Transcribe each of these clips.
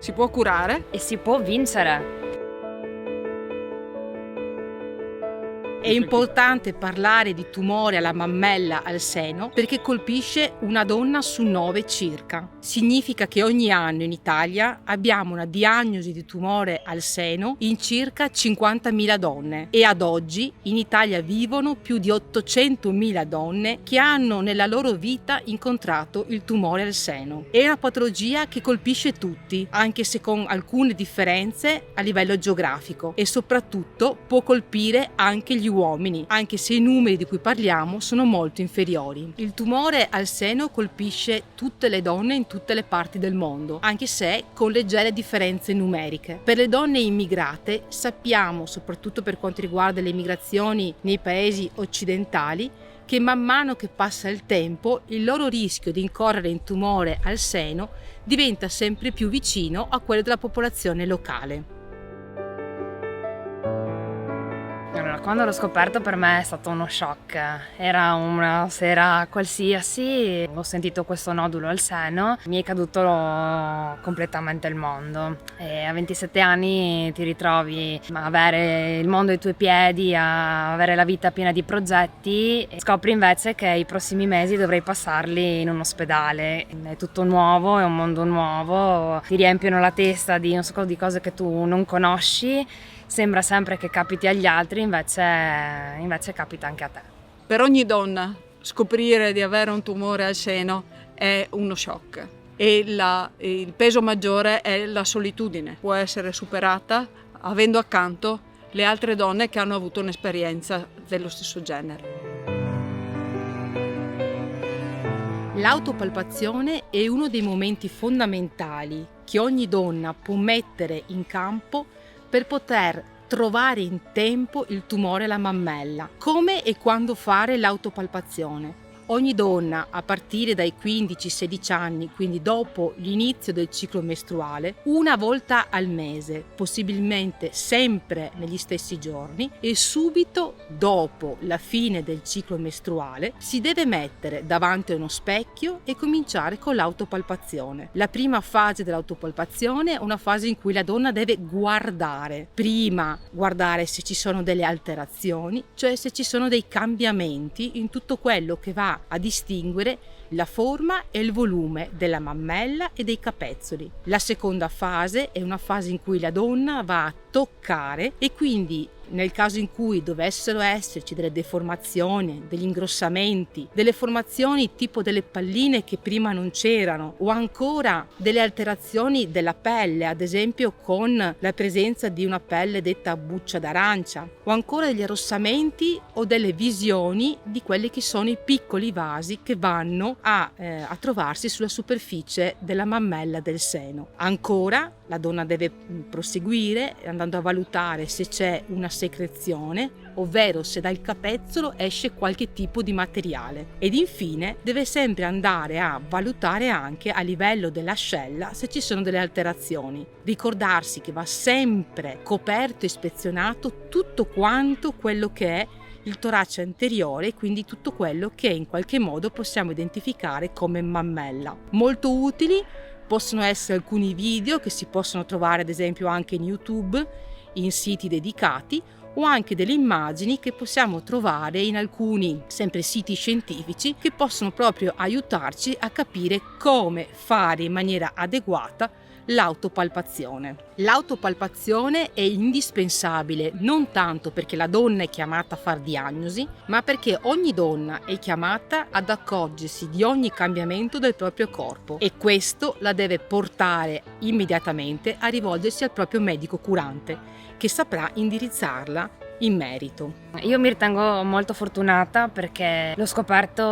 si può curare e si può vincere. È importante parlare di tumore alla mammella al seno perché colpisce una donna su 9 circa. Significa che ogni anno in Italia abbiamo una diagnosi di tumore al seno in circa 50.000 donne e ad oggi in Italia vivono più di 800.000 donne che hanno nella loro vita incontrato il tumore al seno. È una patologia che colpisce tutti, anche se con alcune differenze a livello geografico, e soprattutto può colpire anche gli uomini, anche se i numeri di cui parliamo sono molto inferiori. Il tumore al seno colpisce tutte le donne in tutte le parti del mondo, anche se con leggere differenze numeriche. Per le donne immigrate sappiamo, soprattutto per quanto riguarda le immigrazioni nei paesi occidentali, che man mano che passa il tempo il loro rischio di incorrere in tumore al seno diventa sempre più vicino a quello della popolazione locale. Allora, quando l'ho scoperto per me è stato uno shock. Era una sera qualsiasi, ho sentito questo nodulo al seno, mi è caduto completamente il mondo. E a 27 anni ti ritrovi a avere il mondo ai tuoi piedi, a avere la vita piena di progetti e scopri invece che i prossimi mesi dovrei passarli in un ospedale. È tutto nuovo, è un mondo nuovo, ti riempiono la testa di un sacco di cose che tu non conosci. Sembra sempre che capiti agli altri, invece capita anche a te. per ogni donna scoprire di avere un tumore al seno è uno shock e il peso maggiore è la solitudine. Può essere superata avendo accanto le altre donne che hanno avuto un'esperienza dello stesso genere. L'autopalpazione è uno dei momenti fondamentali che ogni donna può mettere in campo per poter trovare in tempo il tumore alla mammella. Come e quando fare l'autopalpazione? Ogni donna a partire dai 15-16 anni, quindi dopo l'inizio del ciclo mestruale, una volta al mese, possibilmente sempre negli stessi giorni e subito dopo la fine del ciclo mestruale, si deve mettere davanti a uno specchio e cominciare con l'autopalpazione. La prima fase dell'autopalpazione è una fase in cui la donna deve guardare. Prima guardare se ci sono delle alterazioni, cioè se ci sono dei cambiamenti in tutto quello che va a distinguere la forma e il volume della mammella e dei capezzoli. La seconda fase è una fase in cui la donna va a toccare e quindi nel caso in cui dovessero esserci delle deformazioni, degli ingrossamenti, delle formazioni tipo delle palline che prima non c'erano o ancora delle alterazioni della pelle, ad esempio con la presenza di una pelle detta buccia d'arancia o ancora degli arrossamenti o delle visioni di quelli che sono i piccoli vasi che vanno a trovarsi sulla superficie della mammella del seno. Ancora la donna deve proseguire andando a valutare se c'è una secrezione, ovvero se dal capezzolo esce qualche tipo di materiale. Ed infine deve sempre andare a valutare anche a livello dell'ascella se ci sono delle alterazioni. Ricordarsi che va sempre coperto e ispezionato tutto quanto quello che è il torace anteriore, quindi tutto quello che in qualche modo possiamo identificare come mammella. Molto utili possono essere alcuni video che si possono trovare ad esempio anche in YouTube, in siti dedicati, o anche delle immagini che possiamo trovare in alcuni sempre siti scientifici che possono proprio aiutarci a capire come fare in maniera adeguata l'autopalpazione. L'autopalpazione è indispensabile non tanto perché la donna è chiamata a far diagnosi, ma perché ogni donna è chiamata ad accorgersi di ogni cambiamento del proprio corpo e questo la deve portare immediatamente a rivolgersi al proprio medico curante, che saprà indirizzarla in merito. Io mi ritengo molto fortunata perché l'ho scoperto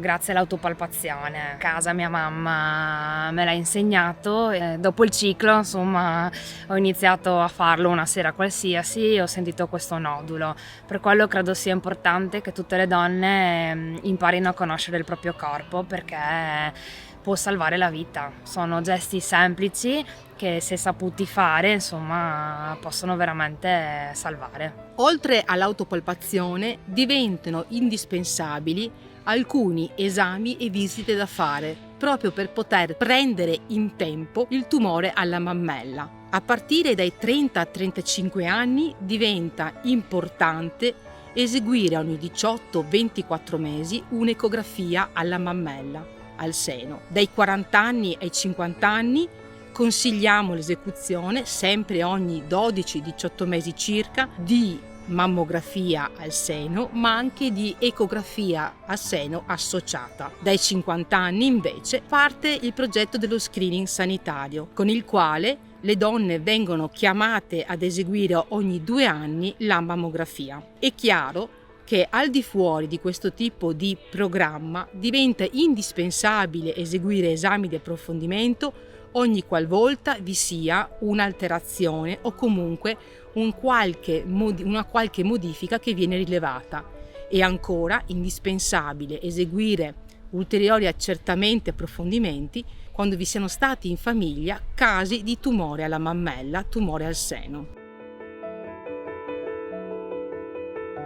grazie all'autopalpazione. A casa mia mamma me l'ha insegnato e dopo il ciclo, insomma, ho iniziato a farlo una sera qualsiasi e ho sentito questo nodulo. Per quello credo sia importante che tutte le donne imparino a conoscere il proprio corpo perché può salvare la vita. Sono gesti semplici che se saputi fare, insomma, possono veramente salvare. Oltre all'autopalpazione diventano indispensabili alcuni esami e visite da fare proprio per poter prendere in tempo il tumore alla mammella. A partire dai 30-35 anni diventa importante eseguire ogni 18-24 mesi un'ecografia alla mammella, al seno. Dai 40 anni ai 50 anni consigliamo l'esecuzione sempre ogni 12-18 mesi circa di mammografia al seno, ma anche di ecografia al seno associata. Dai 50 anni invece parte il progetto dello screening sanitario, con il quale le donne vengono chiamate ad eseguire ogni 2 anni la mammografia. È chiaro che al di fuori di questo tipo di programma diventa indispensabile eseguire esami di approfondimento ogni qualvolta vi sia un'alterazione o comunque una qualche modifica che viene rilevata. È ancora indispensabile eseguire ulteriori accertamenti e approfondimenti quando vi siano stati in famiglia casi di tumore alla mammella, tumore al seno.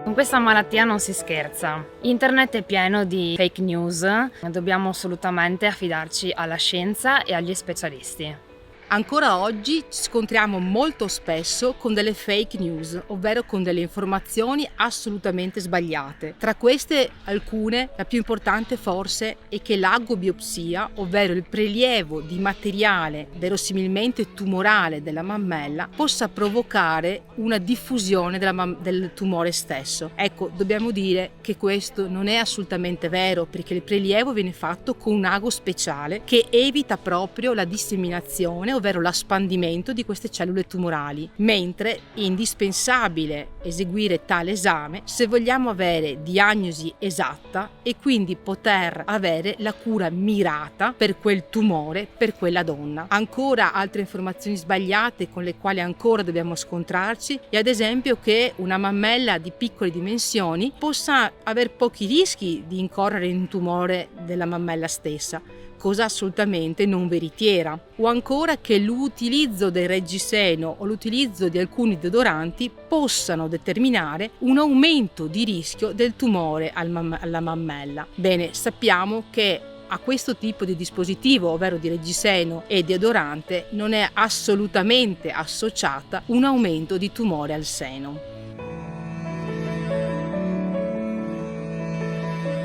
Con questa malattia non si scherza. Internet è pieno di fake news, dobbiamo assolutamente affidarci alla scienza e agli specialisti. Ancora oggi ci scontriamo molto spesso con delle fake news, ovvero con delle informazioni assolutamente sbagliate. Tra queste alcune, la più importante forse è che l'agobiopsia, ovvero il prelievo di materiale verosimilmente tumorale della mammella, possa provocare una diffusione del tumore stesso. Ecco, dobbiamo dire che questo non è assolutamente vero, perché il prelievo viene fatto con un ago speciale che evita proprio la disseminazione, ovvero l'espandimento di queste cellule tumorali, mentre è indispensabile eseguire tale esame se vogliamo avere diagnosi esatta e quindi poter avere la cura mirata per quel tumore, per quella donna. Ancora altre informazioni sbagliate con le quali ancora dobbiamo scontrarci è ad esempio che una mammella di piccole dimensioni possa aver pochi rischi di incorrere in un tumore della mammella stessa, cosa assolutamente non veritiera, o ancora che l'utilizzo del reggiseno o l'utilizzo di alcuni deodoranti possano determinare un aumento di rischio del tumore alla mammella. Bene, sappiamo che a questo tipo di dispositivo, ovvero di reggiseno e deodorante, non è assolutamente associata un aumento di tumore al seno.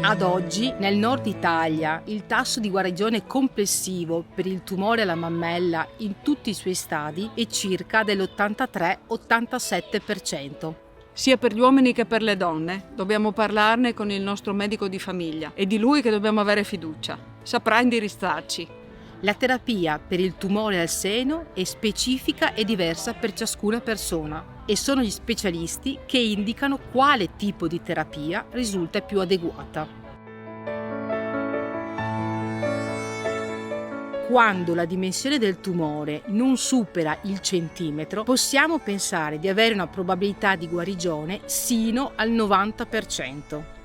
Ad oggi, nel nord Italia, il tasso di guarigione complessivo per il tumore alla mammella in tutti i suoi stadi è circa dell'83-87%. Sia per gli uomini che per le donne dobbiamo parlarne con il nostro medico di famiglia, è di lui che dobbiamo avere fiducia. Saprà indirizzarci. La terapia per il tumore al seno è specifica e diversa per ciascuna persona e sono gli specialisti che indicano quale tipo di terapia risulta più adeguata. Quando la dimensione del tumore non supera il centimetro, possiamo pensare di avere una probabilità di guarigione sino al 90%.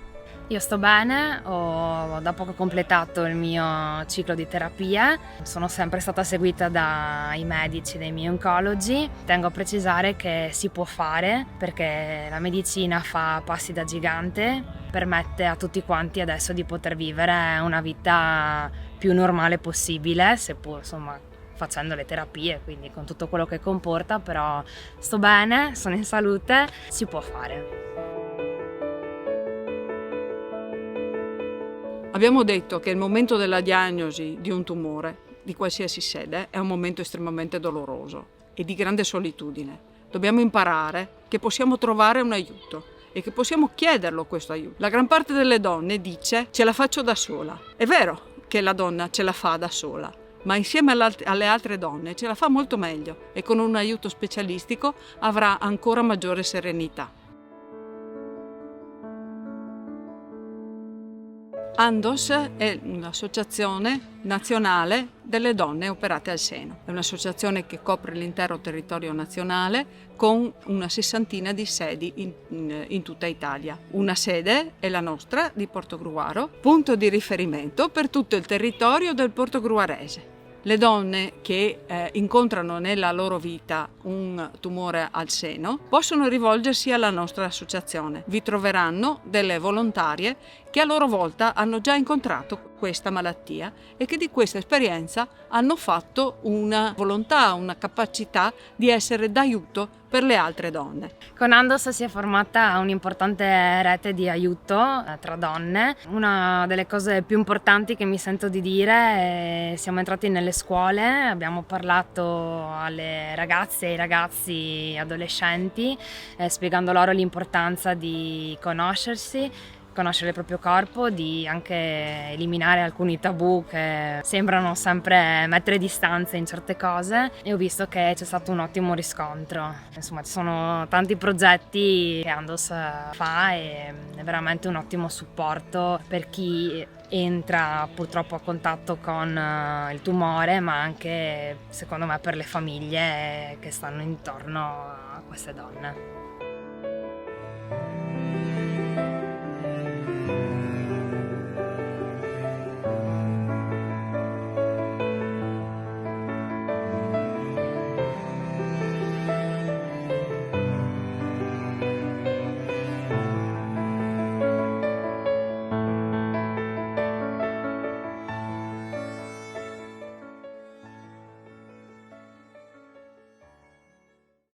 Io sto bene, ho da poco completato il mio ciclo di terapia, sono sempre stata seguita dai medici, dai miei oncologi. Tengo a precisare che si può fare perché la medicina fa passi da gigante, permette a tutti quanti adesso di poter vivere una vita più normale possibile, seppur insomma facendo le terapie, quindi con tutto quello che comporta, però sto bene, sono in salute, si può fare. Abbiamo detto che il momento della diagnosi di un tumore, di qualsiasi sede, è un momento estremamente doloroso e di grande solitudine. Dobbiamo imparare che possiamo trovare un aiuto e che possiamo chiederlo questo aiuto. La gran parte delle donne dice ce la faccio da sola. È vero che la donna ce la fa da sola, ma insieme alle altre donne ce la fa molto meglio e con un aiuto specialistico avrà ancora maggiore serenità. ANDOS è un'associazione nazionale delle donne operate al seno. È un'associazione che copre l'intero territorio nazionale con una 60 di sedi in tutta Italia. Una sede è la nostra di Portogruaro, punto di riferimento per tutto il territorio del portogruarese. Le donne che incontrano nella loro vita un tumore al seno possono rivolgersi alla nostra associazione. Vi troveranno delle volontarie che a loro volta hanno già incontrato questa malattia e che di questa esperienza hanno fatto una volontà, una capacità di essere d'aiuto per le altre donne. Con Andos si è formata un'importante rete di aiuto tra donne. Una delle cose più importanti che mi sento di dire è: siamo entrati nelle scuole, abbiamo parlato alle ragazze e ai ragazzi adolescenti, spiegando loro l'importanza di conoscersi, conoscere il proprio corpo, di anche eliminare alcuni tabù che sembrano sempre mettere distanze in certe cose, e ho visto che c'è stato un ottimo riscontro. Insomma, ci sono tanti progetti che Andos fa e è veramente un ottimo supporto per chi entra purtroppo a contatto con il tumore, ma anche secondo me per le famiglie che stanno intorno a queste donne.